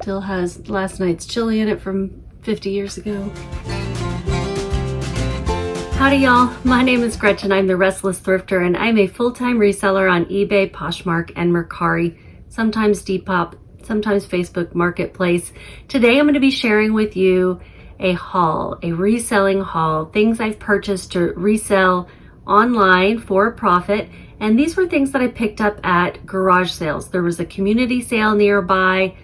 Still has last night's chili in it from 50 years ago. Howdy y'all, my name is Gretchen. I'm the Restless Thrifter and I'm a full-time reseller on eBay, Poshmark, and Mercari, sometimes Depop, sometimes Facebook Marketplace. Today I'm going to be sharing with you a haul, a reselling haul, things I've purchased to resell online for a profit. And these were things that I picked up at garage sales. There was a community sale nearby,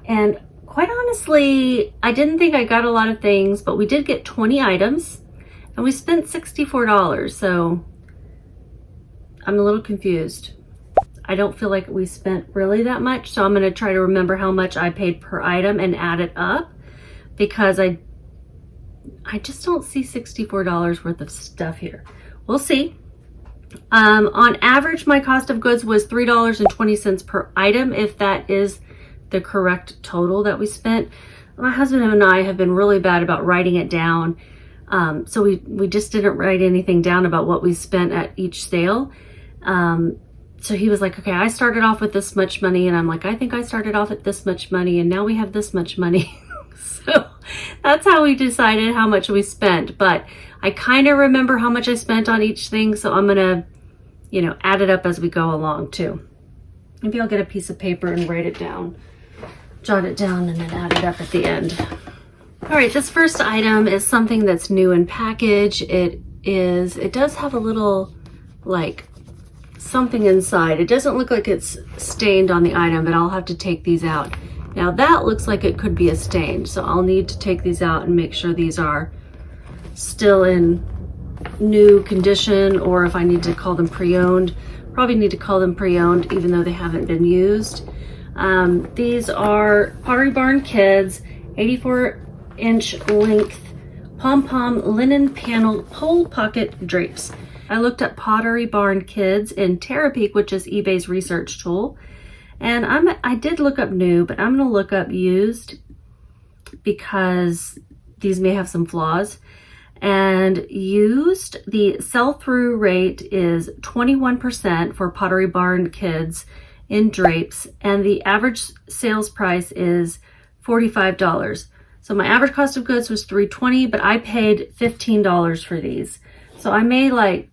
and quite honestly, I didn't think I got a lot of things, but we did get 20 items and we spent $64. So I'm a little confused. I don't feel like we spent really that much. So I'm going to try to remember how much I paid per item and add it up, because I just don't see $64 worth of stuff here. We'll see. On average, my cost of goods was $3.20 per item, if that is the correct total that we spent. My husband and I have been really bad about writing it down. So we just didn't write anything down about what we spent at each sale. So he was like, okay, I started off with this much money. And I'm like, I think I started off at this much money, and now we have this much money. So that's how we decided how much we spent. But I kind of remember how much I spent on each thing. So I'm going to, add it up as we go along too. Maybe I'll get a piece of paper and write it down, jot it down, and then add it up at the end. All right, this first item is something that's new in package. It does have a little something inside. It doesn't look like it's stained on the item, but I'll have to take these out. Now that looks like it could be a stain, so I'll need to take these out and make sure these are still in new condition, or if I need to call them pre-owned. Probably need to call them pre-owned even though they haven't been used. These are Pottery Barn Kids 84-inch length pom-pom linen panel pole pocket drapes. I looked up Pottery Barn Kids in Terapeak, which is eBay's research tool. And I did look up new, but I'm going to look up used because these may have some flaws. And used, the sell-through rate is 21% for Pottery Barn Kids in drapes, and the average sales price is $45. So my average cost of goods was $320, but I paid $15 for these. So I may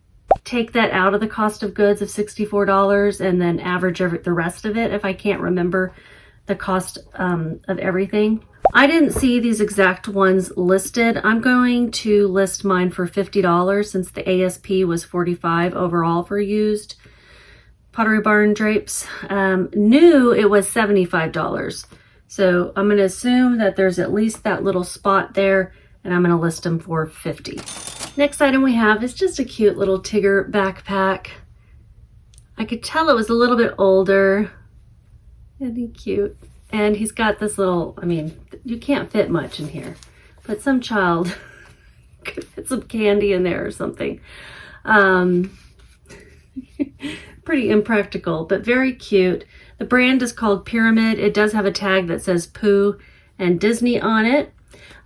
take that out of the cost of goods of $64 and then average the rest of it if I can't remember the cost of everything. I didn't see these exact ones listed. I'm going to list mine for $50 since the ASP was $45 overall for used Pottery Barn drapes. New, it was $75. So I'm going to assume that there's at least that little spot there, and I'm going to list them for $50. Next item we have is just a cute little Tigger backpack. I could tell it was a little bit older. Isn't he cute? And he's got this little, you can't fit much in here, but some child could fit some candy in there or something. Pretty impractical, but very cute. The brand is called Pyramid. It does have a tag that says Pooh and Disney on it.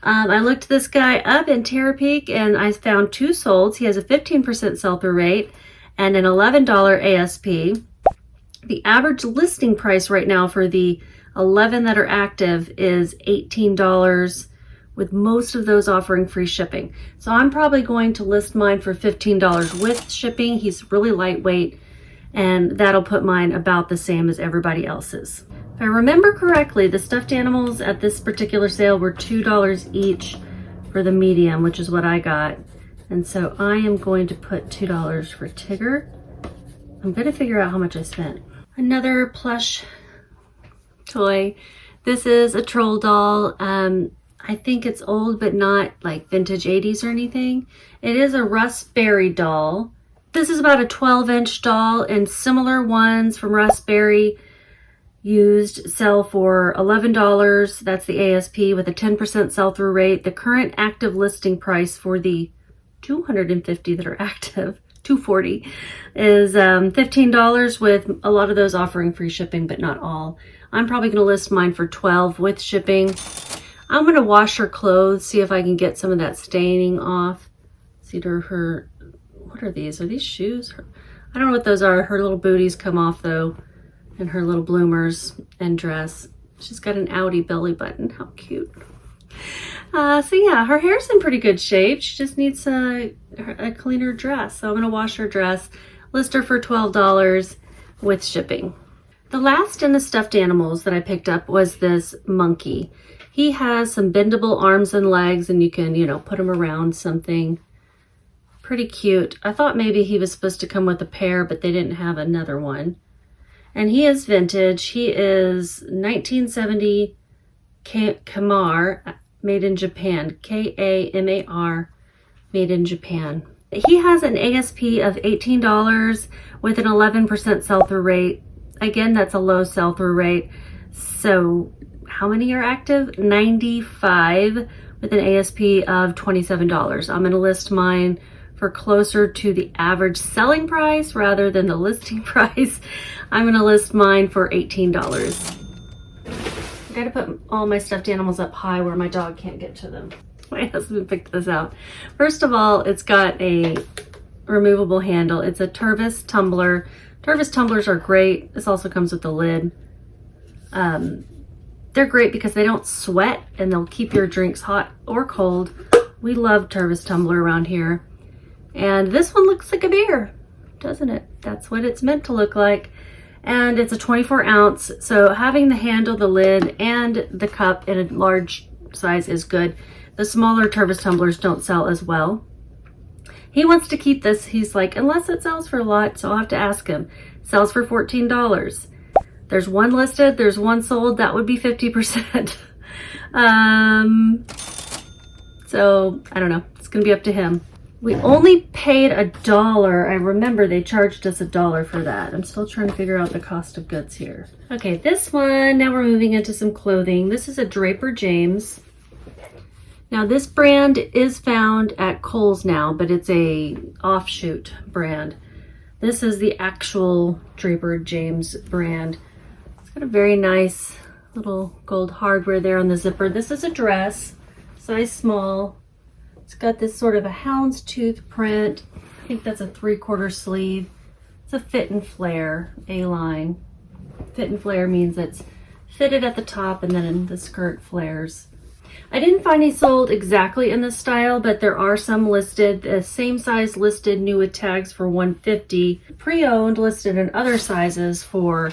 I looked this guy up in Terapeak and I found two solds. He has a 15% sell-through rate and an $11 ASP. The average listing price right now for the 11 that are active is $18, with most of those offering free shipping. So I'm probably going to list mine for $15 with shipping. He's really lightweight, and that'll put mine about the same as everybody else's. If I remember correctly, the stuffed animals at this particular sale were $2 each for the medium, which is what I got. And so I am going to put $2 for Tigger. I'm going to figure out how much I spent. Another plush toy. This is a troll doll. I think it's old, but not like vintage 80s or anything. It is a Raspberry doll. This is about a 12-inch doll, and similar ones from Raspberry used sell for $11. That's the ASP with a 10% sell-through rate. The current active listing price for the 250 that are active, 240, is $15, with a lot of those offering free shipping, but not all. I'm probably going to list mine for $12 with shipping. I'm going to wash her clothes, see if I can get some of that staining off. See her, what are these? Are these shoes? I don't know what those are. Her little booties come off though, and her little bloomers and dress. She's got an Audi belly button. How cute. So yeah, her hair's in pretty good shape. She just needs a cleaner dress. So I'm gonna wash her dress, list her for $12 with shipping. The last in the stuffed animals that I picked up was this monkey. He has some bendable arms and legs, and you can, you know, put him around something. Pretty cute. I thought maybe he was supposed to come with a pair, but they didn't have another one. And he is vintage. He is 1970 Kamar, made in Japan. Kamar, made in Japan. He has an ASP of $18 with an 11% sell-through rate. Again, that's a low sell-through rate. So how many are active? 95 with an ASP of $27. I'm going to list mine for closer to the average selling price rather than the listing price. I'm going to list mine for $18. I got to put all my stuffed animals up high where my dog can't get to them. My husband picked this out. First of all, it's got a removable handle. It's a Tervis tumbler. Tervis tumblers are great. This also comes with a lid. They're great because they don't sweat and they'll keep your drinks hot or cold. We love Tervis tumbler around here. And this one looks like a beer, doesn't it? That's what it's meant to look like. And it's a 24 ounce. So having the handle, the lid, and the cup in a large size is good. The smaller Tervis tumblers don't sell as well. He wants to keep this. He's like, unless it sells for a lot, so I'll have to ask him. Sells for $14. There's one listed, there's one sold. That would be 50%. So I don't know. It's gonna be up to him. We only paid $1. I remember they charged us $1 for that. I'm still trying to figure out the cost of goods here. Okay, this one, now we're moving into some clothing. This is a Draper James. Now this brand is found at Kohl's now, but it's a offshoot brand. This is the actual Draper James brand. It's got a very nice little gold hardware there on the zipper. This is a dress, size small. It's got this sort of a houndstooth print. I think that's a 3/4 sleeve. It's a fit and flare A-line. Fit and flare means it's fitted at the top and then the skirt flares. I didn't find any sold exactly in this style, but there are some listed. The same size listed, new with tags, for $150. Pre-owned listed in other sizes for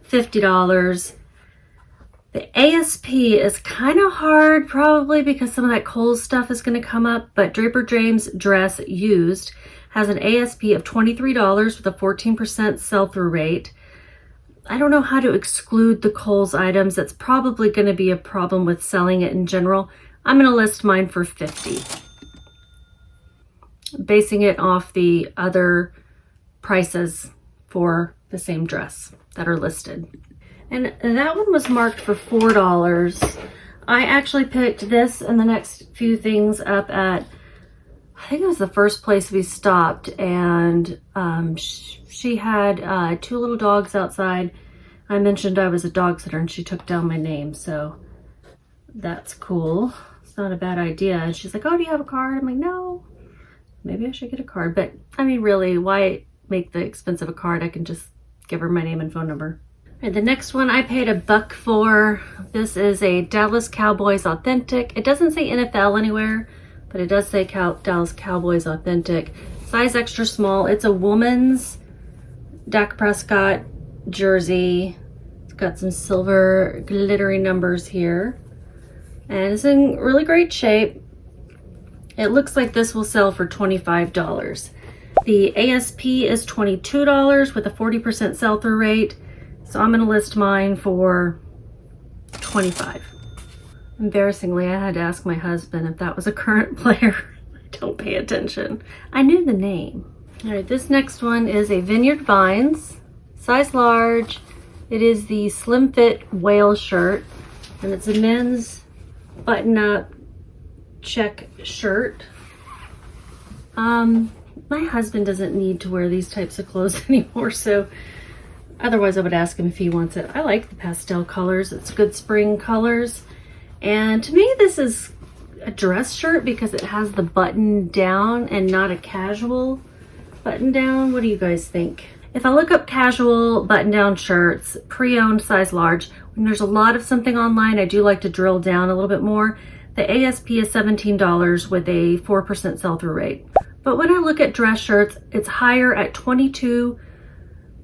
$50. The ASP is kind of hard, probably because some of that Kohl's stuff is going to come up, but Draper James dress used has an ASP of $23 with a 14% sell-through rate. I don't know how to exclude the Kohl's items. That's probably going to be a problem with selling it in general. I'm going to list mine for $50. Basing it off the other prices for the same dress that are listed. And that one was marked for $4. I actually picked this and the next few things up at, I think it was the first place we stopped, and she had 2 little dogs outside. I mentioned I was a dog sitter and she took down my name, so that's cool. It's not a bad idea. And she's like, oh, do you have a card? I'm like, no, maybe I should get a card. But I mean, really, why make the expense of a card? I can just give her my name and phone number. All right, the next one I paid $1 for. This is a Dallas Cowboys Authentic. It doesn't say NFL anywhere, but it does say Dallas Cowboys Authentic. Size extra small. It's a woman's Dak Prescott jersey. It's got some silver glittery numbers here. And it's in really great shape. It looks like this will sell for $25. The ASP is $22 with a 40% sell-through rate. So I'm gonna list mine for $25. Embarrassingly, I had to ask my husband if that was a current player. I don't pay attention. I knew the name. All right, this next one is a Vineyard Vines, size large. It is the slim fit whale shirt, and it's a men's button-up check shirt. My husband doesn't need to wear these types of clothes anymore, so otherwise I would ask him if he wants it. I like the pastel colors. It's good spring colors. And to me, this is a dress shirt because it has the button down and not a casual button down. What do you guys think? If I look up casual button-down shirts, pre-owned size large, when there's a lot of something online, I do like to drill down a little bit more. The ASP is $17 with a 4% sell-through rate. But when I look at dress shirts, it's higher at $22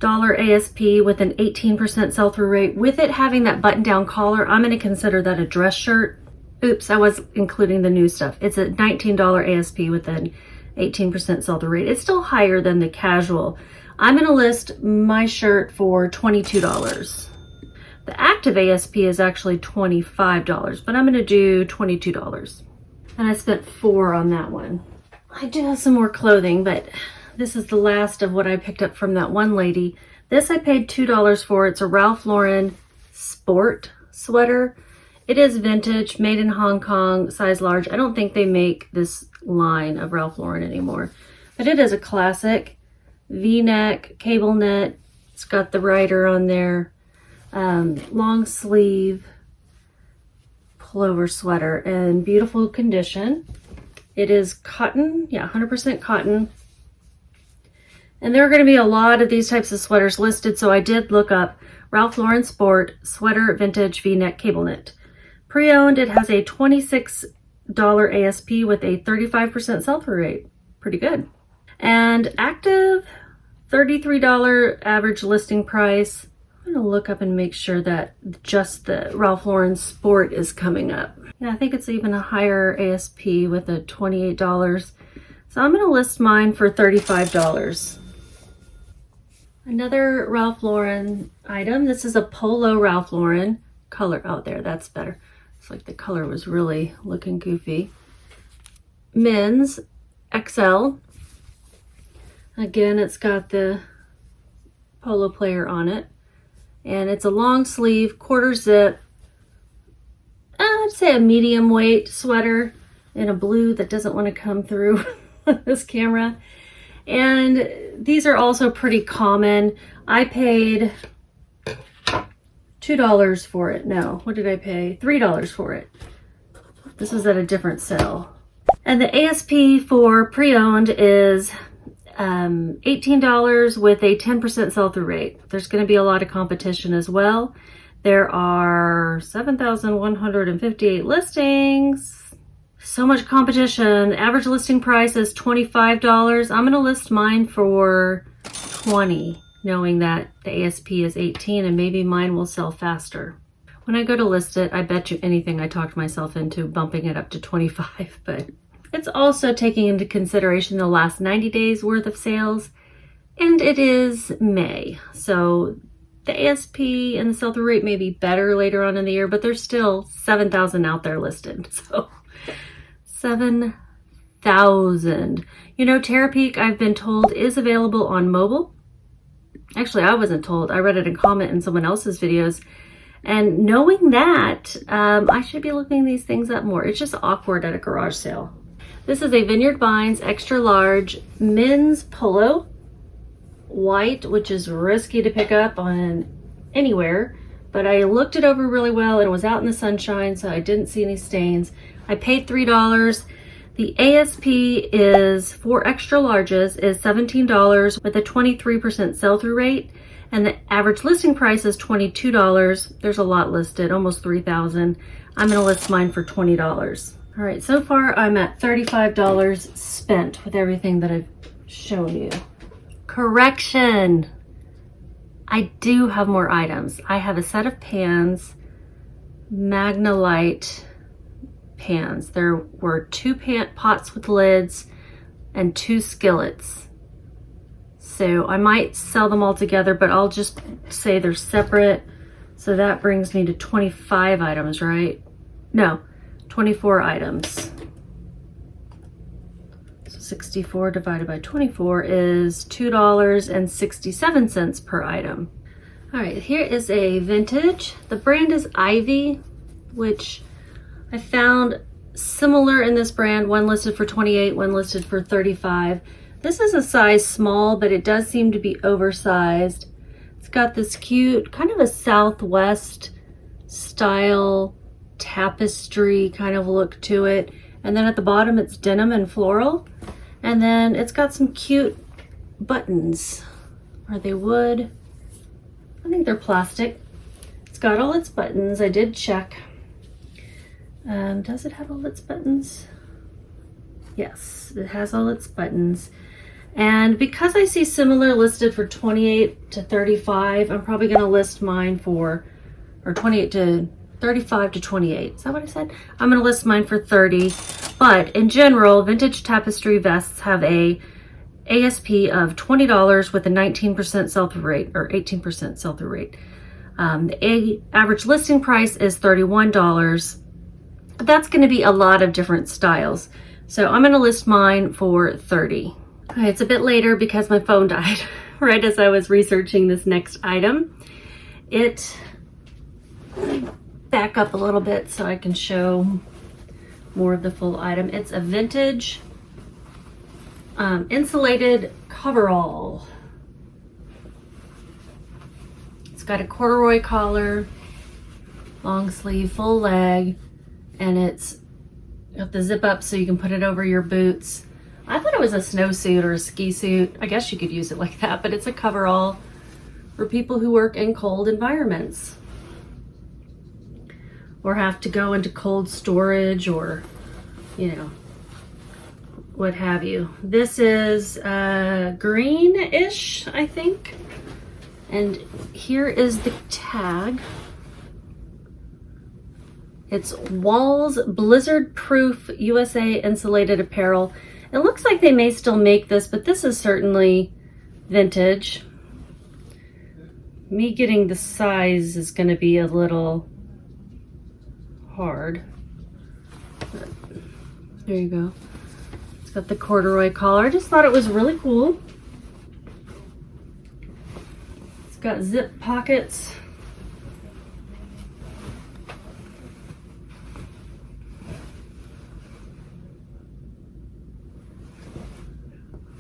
ASP with an 18% sell-through rate. With it having that button-down collar, I'm going to consider that a dress shirt. Oops, I was including the new stuff. It's a $19 ASP with an 18% sell-through rate. It's still higher than the casual. I'm going to list my shirt for $22. The active ASP is actually $25, but I'm going to do $22. And I spent $4 on that one. I do have some more clothing, but this is the last of what I picked up from that one lady. This I paid $2 for. It's a Ralph Lauren sport sweater. It is vintage, made in Hong Kong, size large. I don't think they make this line of Ralph Lauren anymore, but it is a classic. V-neck, cable knit. It's got the rider on there. Long sleeve pullover sweater in beautiful condition. It is cotton, yeah, 100% cotton. And there are going to be a lot of these types of sweaters listed, so I did look up Ralph Lauren Sport Sweater Vintage V-neck cable knit. Pre-owned, it has a $26 ASP with a 35% sell-through rate. Pretty good. And active, $33 average listing price. I'm going to look up and make sure that just the Ralph Lauren Sport is coming up. Yeah, I think it's even a higher ASP with a $28. So I'm going to list mine for $35. Another Ralph Lauren item. This is a polo Ralph Lauren color. Oh, there, that's better. It's like the color was really looking goofy. Men's XL. Again, it's got the polo player on it. And it's a long sleeve, quarter zip. I'd say a medium weight sweater in a blue that doesn't want to come through this camera. And these are also pretty common. I paid $2 for it. No, what did I pay? $3 for it. This was at a different sale. And the ASP for pre-owned is $18 with a 10% sell-through rate. There's going to be a lot of competition as well. There are 7,158 listings. So much competition. Average listing price is $25. I'm going to list mine for $20, knowing that the ASP is 18 and maybe mine will sell faster. When I go to list it, I bet you anything I talked myself into bumping it up to 25, but it's also taking into consideration the last 90 days worth of sales, and it is May. So the ASP and the sell-through rate may be better later on in the year, but there's still 7,000 out there listed. So 7,000. You know, Terapeak, I've been told, is available on mobile. Actually, I wasn't told. I read it in comment in someone else's videos. And knowing that, I should be looking these things up more. It's just awkward at a garage sale. This is a Vineyard Vines extra large men's polo, white, which is risky to pick up on anywhere, but I looked it over really well and it was out in the sunshine, so I didn't see any stains. I paid $3. The ASP is for extra larges is $17 with a 23% sell-through rate, and the average listing price is $22. There's a lot listed, almost 3,000. I'm gonna list mine for $20. All right, so far I'm at $35 spent with everything that I've shown you. Correction, I do have more items. I have a set of pans, Magnalite pans. There were 2 pots with lids and 2 skillets. So I might sell them all together, but I'll just say they're separate. So that brings me to 25 items, right? No, 24 items. So 64 divided by 24 is $2.67 per item. All right, here is a vintage. The brand is Ivy, which I found similar in this brand. One listed for 28, one listed for 35. This is a size small, but it does seem to be oversized. It's got this cute, kind of a Southwest style tapestry kind of look to it. And then at the bottom, it's denim and floral. And then it's got some cute buttons Are they wood? I think they're plastic. It's got all its buttons. I did check. Does it have all its buttons? Yes, it has all its buttons. And because I see similar listed for 28 to 35, I'm probably gonna list mine for, or 28 to 35 to 28. Is that what I said? I'm gonna list mine for 30. But in general, vintage tapestry vests have a ASP of $20 with a 19% sell-through rate, or 18% sell-through rate. The average listing price is $31. That's gonna be a lot of different styles. So I'm gonna list mine for 30. Okay, it's a bit later because my phone died right as I was researching this next item. Back up a little bit so I can show more of the full item. It's a vintage insulated coverall. It's got a corduroy collar, long sleeve, full leg, and it's got the zip up so you can put it over your boots. I thought it was a snowsuit or a ski suit. I guess you could use it like that, but it's a coverall for people who work in cold environments or have to go into cold storage or, you know, what have you. This is greenish, I think. And here is the tag. It's Walls Blizzard Proof USA Insulated Apparel. It looks like they may still make this, but this is certainly vintage. Me getting the size is going to be a little hard. But there you go. It's got the corduroy collar. I just thought it was really cool. It's got zip pockets.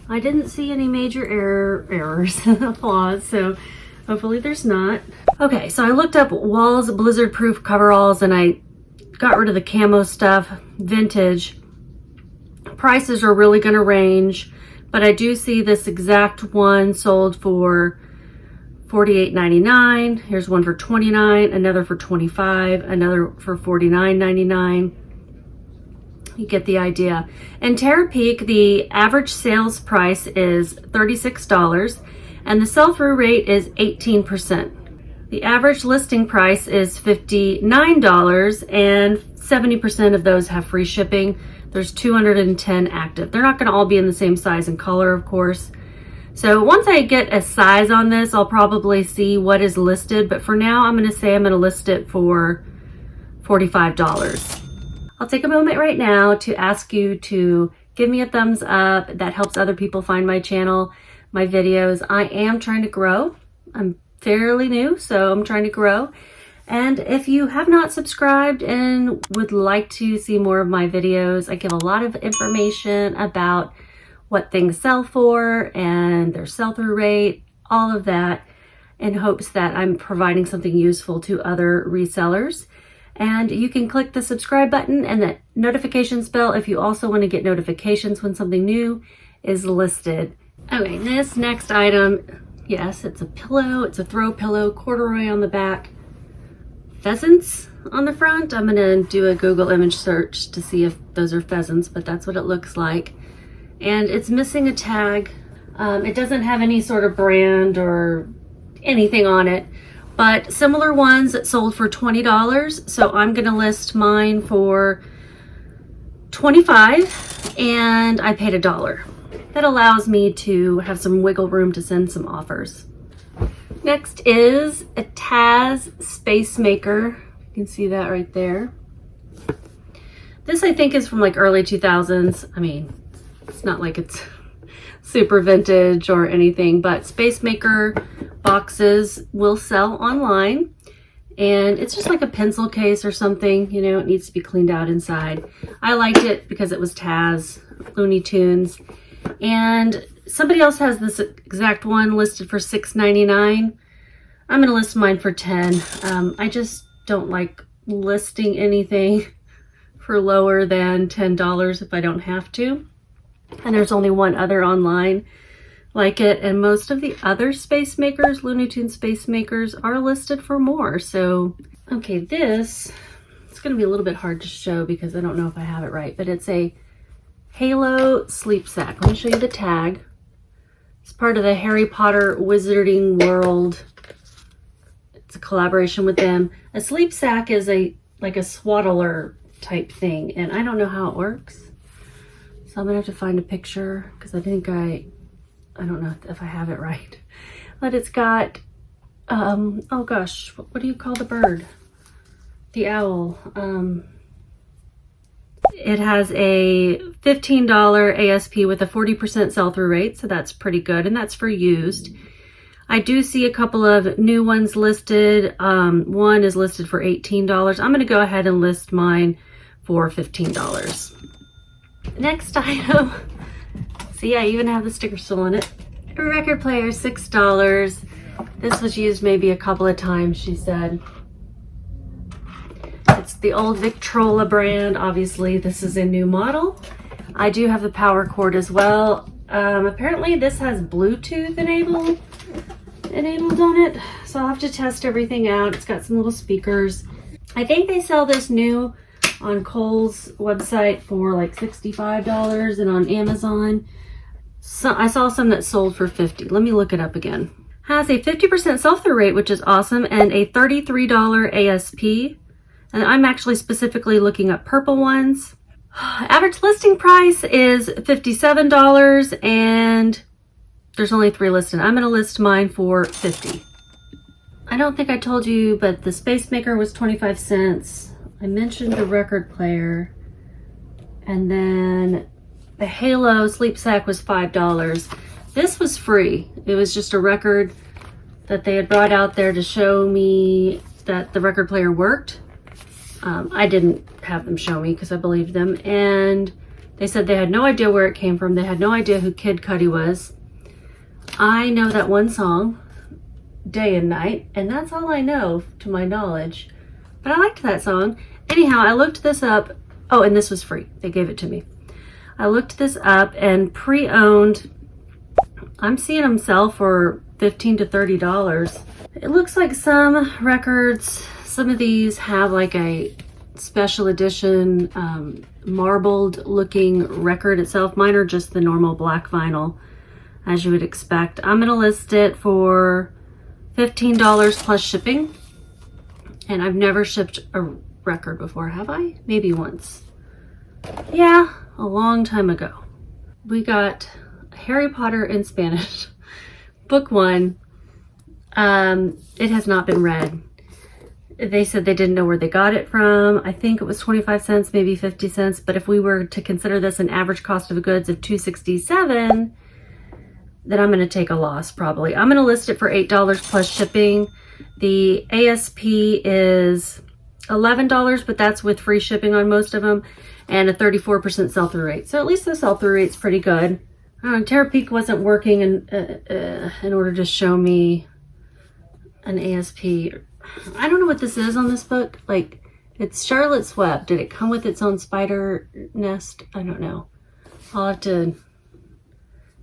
I didn't see any major errors, flaws, so hopefully there's not. Okay, so I looked up Walls Blizzard Proof coveralls and I got rid of the camo stuff, vintage. Prices are really gonna range, but I do see this exact one sold for $48.99. Here's one for $29, another for $25, another for $49.99. You get the idea. In Terra Peak, the average sales price is $36 and the sell-through rate is 18%. The average listing price is $59 and 70% of those have free shipping. There's 210 active. They're not gonna all be in the same size and color, of course. So once I get a size on this, I'll probably see what is listed, but for now, I'm gonna say I'm gonna list it for $45. I'll take a moment right now to ask you to give me a thumbs up. That helps other people find my channel, my videos. I am trying to grow. I'm fairly new, so I'm trying to grow. And if you have not subscribed and would like to see more of my videos, I give a lot of information about what things sell for and their sell-through rate, all of that, in hopes that I'm providing something useful to other resellers. And you can click the subscribe button and the notifications bell if you also want to get notifications when something new is listed. Okay, this next item, yes, it's a pillow. It's a throw pillow, corduroy on the back, pheasants on the front. I'm gonna do a Google image search to see if those are pheasants, but that's what it looks like. And it's missing a tag. It doesn't have any sort of brand or anything on it. But similar ones that sold for $20, so I'm gonna list mine for $25 and I paid $1. That allows me to have some wiggle room to send some offers. Next is a Taz Space Maker. You can see that right there. This I think is from like early 2000s. I mean, it's not like it's super vintage or anything, but Space Maker boxes will sell online, and it's just like a pencil case or something, you know, it needs to be cleaned out inside. I liked it because it was Taz, Looney Tunes, and somebody else has this exact one listed for $6.99. I'm gonna list mine for $10. I just don't like listing anything for lower than $10 if I don't have to. And there's only one other online like it, and most of the other space makers, Looney Tunes space makers, are listed for more. So, okay, this, it's gonna be a little bit hard to show because I don't know if I have it right, but it's a Halo sleep sack. Let me show you the tag. It's part of the Harry Potter Wizarding World. It's a collaboration with them. A sleep sack is like a swaddler type thing, and I don't know how it works. So I'm gonna have to find a picture because I think I don't know if I have it right. But it's got, oh gosh, what do you call the bird? The owl. It has a $15 ASP with a 40% sell-through rate, so that's pretty good, and that's for used. I do see a couple of new ones listed. One is listed for $18. I'm gonna go ahead and list mine for $15. Next item, see, I even have the sticker still on it. A record player, $6. This was used maybe a couple of times, she said. It's the old Victrola brand. Obviously, this is a new model. I do have the power cord as well. Apparently, this has Bluetooth enabled on it, so I'll have to test everything out. It's got some little speakers. I think they sell this new on Kohl's website for like $65, and on Amazon, so I saw some that sold for $50. Let me look it up again. Has a 50% sell-through rate, which is awesome, and a $33 ASP. And I'm actually specifically looking at purple ones. Average listing price is $57, and there's only 3 listed. I'm gonna list mine for $50. I don't think I told you, but the Space Maker was 25 cents. I mentioned the record player. And then the Halo sleep sack was $5. This was free. It was just a record that they had brought out there to show me that the record player worked. I didn't have them show me because I believed them. And they said they had no idea where it came from. They had no idea who Kid Cudi was. I know that one song, Day and Night, and that's all I know to my knowledge. But I liked that song. Anyhow, I looked this up. Oh, and this was free. They gave it to me. I looked this up, and pre-owned, I'm seeing them sell for $15 to $30. It looks like some records, some of these have like a special edition marbled looking record itself. Mine are just the normal black vinyl, as you would expect. I'm gonna list it for $15 plus shipping. And I've never shipped a record before, have I? Maybe once. Yeah, a long time ago. We got Harry Potter in Spanish, book 1. It has not been read. They said they didn't know where they got it from. I think it was 25 cents, maybe 50 cents. But if we were to consider this an average cost of goods of $2.67, then I'm going to take a loss probably. I'm going to list it for $8 plus shipping. The ASP is $11, but that's with free shipping on most of them, and a 34% sell-through rate. So at least the sell-through rate's pretty good. Terapeak wasn't working in order to show me an ASP. I don't know what this is on this book. Like, it's Charlotte's Web. Did it come with its own spider nest? I don't know. I'll have to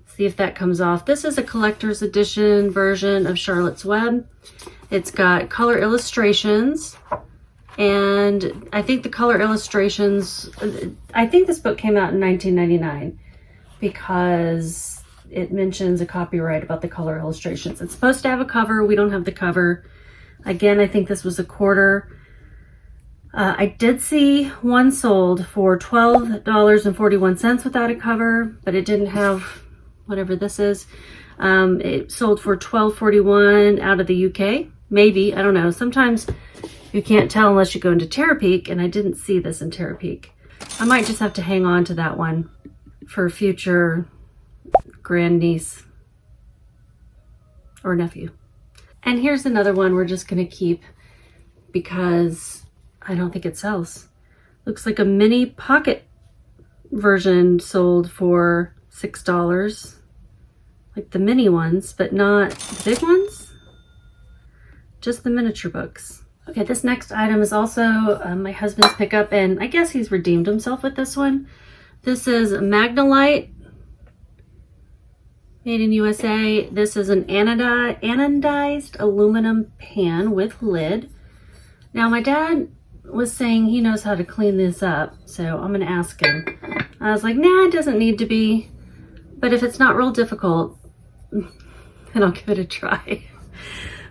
see if that comes off. This is a collector's edition version of Charlotte's Web. It's got color illustrations, and I think the color illustrations, I think this book came out in 1999 because it mentions a copyright about the color illustrations. It's supposed to have a cover. We don't have the cover. Again, I think this was $1/4. I did see one sold for $12.41 without a cover, but it didn't have whatever this is. It sold for $12.41 out of the UK. Maybe, I don't know. Sometimes you can't tell unless you go into Terapeak, and I didn't see this in Terapeak. I might just have to hang on to that one for future grandniece or nephew. And here's another one we're just gonna keep because I don't think it sells. Looks like a mini pocket version sold for $6. Like the mini ones, but not the big ones. Just the miniature books. Okay, this next item is also my husband's pickup, and I guess he's redeemed himself with this one. This is Magnalite. Made in USA. This is an anodized aluminum pan with lid. Now my dad was saying he knows how to clean this up, so I'm gonna ask him. I was like, nah, it doesn't need to be, but if it's not real difficult, then I'll give it a try.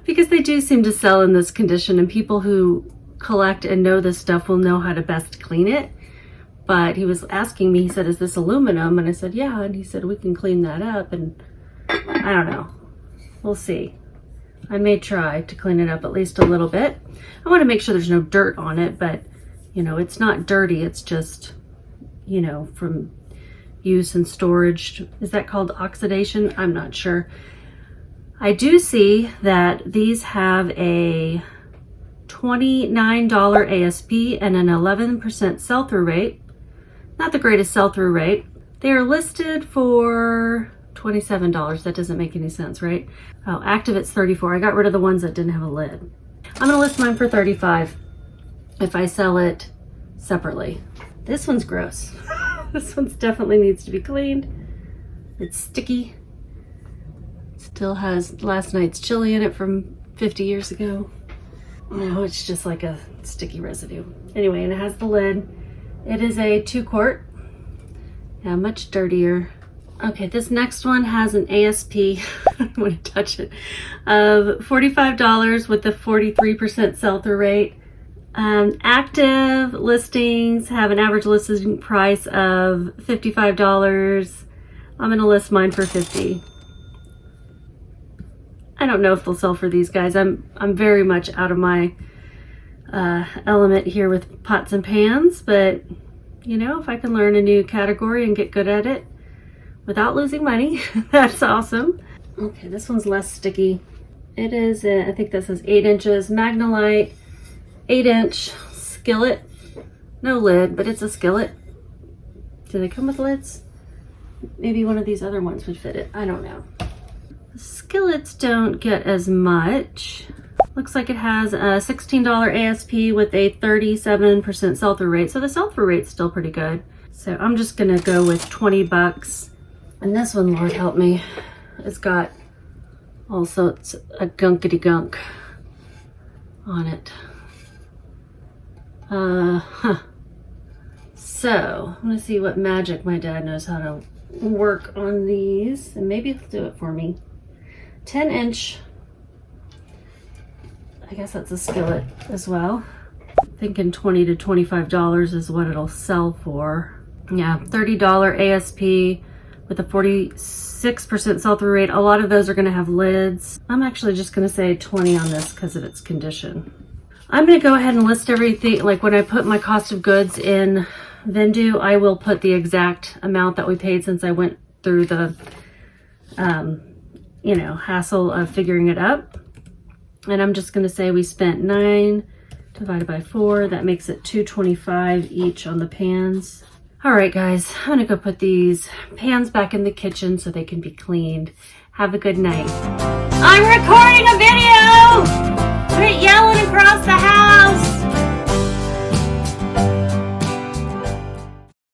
Because they do seem to sell in this condition, and people who collect and know this stuff will know how to best clean it. But he was asking me, he said, is this aluminum? And I said, yeah. And he said, we can clean that up. And I don't know. We'll see. I may try to clean it up at least a little bit. I want to make sure there's no dirt on it, but you know, it's not dirty. It's just, you know, from use and storage. Is that called oxidation? I'm not sure. I do see that these have a $29 ASP and an 11% sell-through rate. Not the greatest sell-through rate. They are listed for $27. That doesn't make any sense, right? Oh, active it's $34. I got rid of the ones that didn't have a lid. I'm gonna list mine for $35 if I sell it separately. This one's gross. This one definitely needs to be cleaned. It's sticky. Still has last night's chili in it from 50 years ago. No, it's just like a sticky residue. Anyway, and it has the lid. It is a 2-quart. Yeah, much dirtier. Okay, this next one has an ASP, I don't want to touch it, of $45 with a 43% sell-through rate. Active listings have an average listing price of $55. I'm gonna list mine for $50. I don't know if they'll sell for these guys. I'm very much out of my element here with pots and pans, but you know, if I can learn a new category and get good at it without losing money, that's awesome. Okay, this one's less sticky. It is, I think this is 8 inches, Magnalite, 8-inch skillet. No lid, but it's a skillet. Do they come with lids? Maybe one of these other ones would fit it. I don't know. Skillets don't get as much. Looks like it has a $16 ASP with a 37% sell-through rate. So the sell-through rate's still pretty good. So I'm just gonna go with 20 bucks. And this one, Lord help me, it's got all sorts of gunkety gunk on it. So I'm gonna see what magic my dad knows how to work on these, and maybe he'll do it for me. 10-inch, I guess that's a skillet as well. Thinking $20 to $25 is what it'll sell for. Yeah, $30 ASP with a 46% sell-through rate. A lot of those are gonna have lids. I'm actually just gonna say 20 on this because of its condition. I'm gonna go ahead and list everything. Like when I put my cost of goods in Vendoo, I will put the exact amount that we paid since I went through the, you know, hassle of figuring it up. And I'm just gonna say we spent 9 divided by 4. That makes it $225 each on the pans. All right, guys, I'm gonna go put these pans back in the kitchen so they can be cleaned. Have a good night. I'm recording a video! Quit yelling across the house!